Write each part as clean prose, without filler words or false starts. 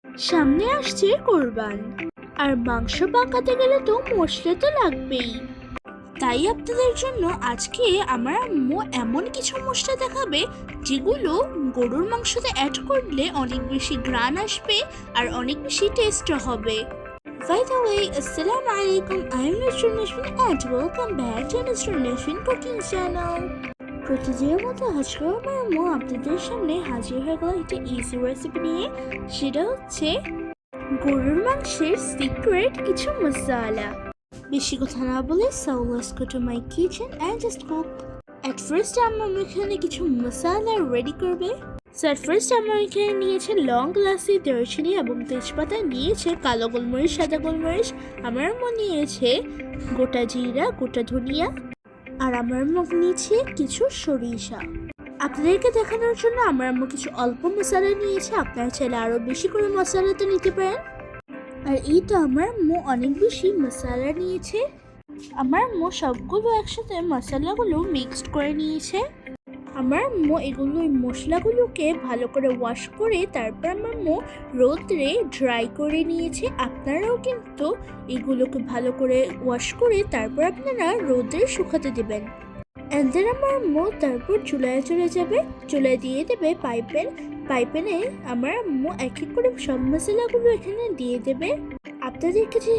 সামনে আসছে কোরবান, আর মাংস পাকাতে গেলে তো মশলা তো লাগবেই। তাই আপনাদের জন্য আজকে আমার আম্মু এমন কিছু মশলা দেখাবে যেগুলো গরুর মাংসতে অ্যাড করলে অনেক বেশি ঘ্রাণ আসবে আর অনেক বেশি টেস্টও হবে। By the way, Assalamu alaikum. I am Nusrin Nashrin and welcome back to Nusrin Nashrin Cooking Channel. প্রতিদিনের মতো আজকেও আমার আম্মু আপনাদের সামনে হাজির হয়ে গেল একটা ইজি রেসিপি নিয়ে। সেটা হচ্ছে গরুর মাংসের সিক্রেট কিছু মশলা। বেশি কথা না বলে so let's go to my kitchen and just cook. At first আম্মু এখানে কিছু মশলা রেডি করবে। So at first আমরা এখানে নিয়েছে লং এলাচি, দারচিনি এবং তেজপাতা, নিয়েছে কালো গোলমরিচ, সাদা গোলমরিচ, আমার আম্মু নিয়েছে গোটা জিরা, গোটা ধনিয়া, আর আমার আম্মু নিয়েছে কিছু সরিষা। আপনাদেরকে দেখানোর জন্য আমার আম্মু কিছু অল্প মশলা নিয়েছে, আপনারা চাইলে আরও বেশি করে মশলা তো নিতে পারেন। আর এই তো আমার আম্মু অনেক বেশি মশলা নিয়েছে। আমার আম্মু সবগুলো একসাথে মশলাগুলো মিক্সড করে নিয়েছে। আমার আম্মু এই মশলাগুলোকে ভালো করে ওয়াশ করে তারপর আমার আম্মু রোদ্রে ড্রাই করে নিয়েছে। আপনারাও কিন্তু এগুলোকে ভালো করে ওয়াশ করে তারপর আপনারা রোদ্রে শুকাতে দেবেন। অ্যান্ড দেন আমার আম্মু তারপর চুলায় চলে যাবে, চুলায় দিয়ে দেবে পাইপেনে আমার আম্মু এক এক করে সব মশলাগুলো এখানে দিয়ে দেবে। আপনাদেরকে যে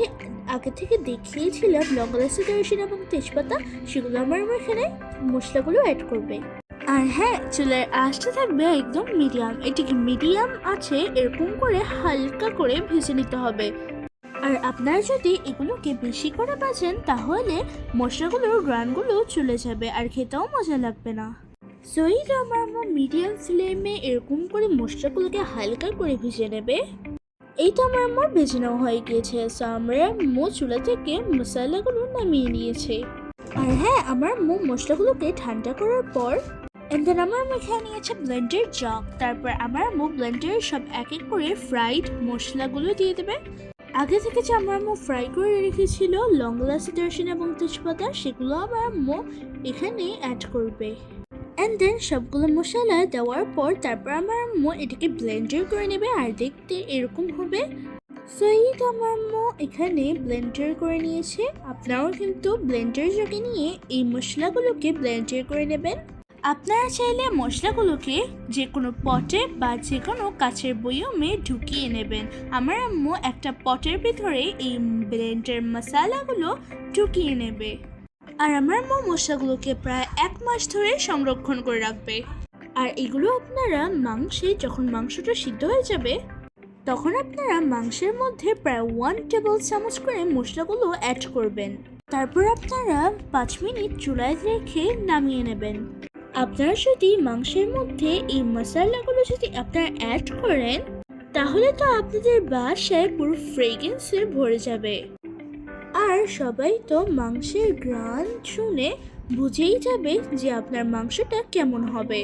আগে থেকে দেখিয়েছিলাম লং এলাচি, দারচিনি এবং তেজপাতা, সেগুলো আমার আম্মু এখানে মশলাগুলো অ্যাড করবে। আর হ্যাঁ, চুলার আঁচটা থাকবে একদম মিডিয়াম। এটিকে মিডিয়াম আছে এরকম করে হালকা করে ভেজে নিতে হবে। আর আপনারা যদি এগুলোকে বেশি করে ভাজেন তাহলে মশলাগুলোর গ্রানগুলো চলে যাবে আর খেতেও মজা লাগবে না। সো এই তো আমার মিডিয়াম ফ্লেমে এরকম করে মশলাগুলোকে হালকা করে ভেজে নেবে। এই তো আমার ভেজে নেওয়া হয়ে গিয়েছে। সো আমরা চুলা থেকে মশলাগুলো নামিয়ে নিয়েছে। আর হ্যাঁ, আমার মশলাগুলোকে ঠান্ডা করার পর আমার এখানে নিয়েছে ব্লেন্ডার জগ। তারপর আমার ব্লেন্ডারে সব এক এক করে ফ্রাইড মশলাগুলো দিয়ে দেবে। আগে থেকে যে আমার ফ্রাই করে রেখেছিল লং এলাচি, দারচিনি এবং তেজপাতা, সেগুলো আমার এখানে অ্যাড করবে। অ্যান্ড দেন সবগুলো মশলা দেওয়ার পর তারপর আমার এটাকে ব্লেন্ডার করে নেবে আর দেখতে এরকম হবে। সো এই তো আমার এখানে ব্লেন্ডার করে নিয়েছে। আপনারাও কিন্তু ব্লেন্ডার জগে নিয়ে এই মশলাগুলোকে ব্লেন্ডার করে নেবেন। আপনারা চাইলে মশলাগুলোকে যে কোনো পটে বা যে কোনো কাচের বয়মে ঢুকিয়ে নেবেন। আমার আম্মু একটা পটের ভিতরে এই ব্লেন্ডের মশলাগুলো ঢুকিয়ে নেবে। আর আমার আম্মু মশলাগুলোকে প্রায় 1 মাস ধরে সংরক্ষণ করে রাখবে। আর এগুলো আপনারা যখন মাংসটা সিদ্ধ হয়ে যাবে তখন আপনারা মাংসের মধ্যে প্রায় 1 টেবিল চামচ করে মশলাগুলো অ্যাড করবেন। তারপর আপনারা 5 মিনিট চুলায় রেখে নামিয়ে নেবেন। আপনারা যদি মাংসের মধ্যে এই মশলাগুলো যদি আপনারা অ্যাড করেন তাহলে তো আপনাদের বাসায় পুরো ফ্রেগ্রেন্সে ভরে যাবে। আর সবাই তো মাংসের ঘ্রাণ শুনে বুঝেই যাবে যে আপনার মাংসটা কেমন হবে।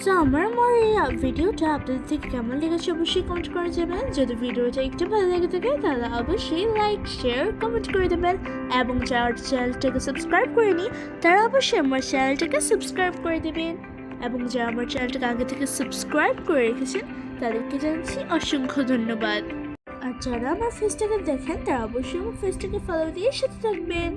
সো আমার এই ভিডিওটা আপনাদের থেকে কেমন লেগেছে অবশ্যই কমেন্ট করে যাবেন। যদি ভিডিওটা একটু ভালো লেগে থাকে তাহলে অবশ্যই লাইক, শেয়ার, কমেন্ট করে দেবেন। এবং যারা চ্যানেলটাকে সাবস্ক্রাইব করেনি তারা অবশ্যই আমার চ্যানেলটাকে সাবস্ক্রাইব করে দেবেন। এবং যারা আমার চ্যানেলটাকে আগে থেকে সাবস্ক্রাইব করে রেখেছেন তাদেরকে জানাচ্ছি অসংখ্য ধন্যবাদ। আর যারা আমার ফেসটাকে দেখেন তারা অবশ্যই আমার ফেসটাকে ফলো দিয়ে সাথে থাকবেন।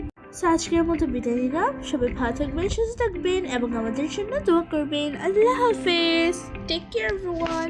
আজকের মতো বিদায় নিলাম। সবাই ভালো থাকবেন, সুস্থ থাকবেন এবং আমাদের জন্য দোয়া করবেন। আল্লাহ হাফেজ। Take care everyone.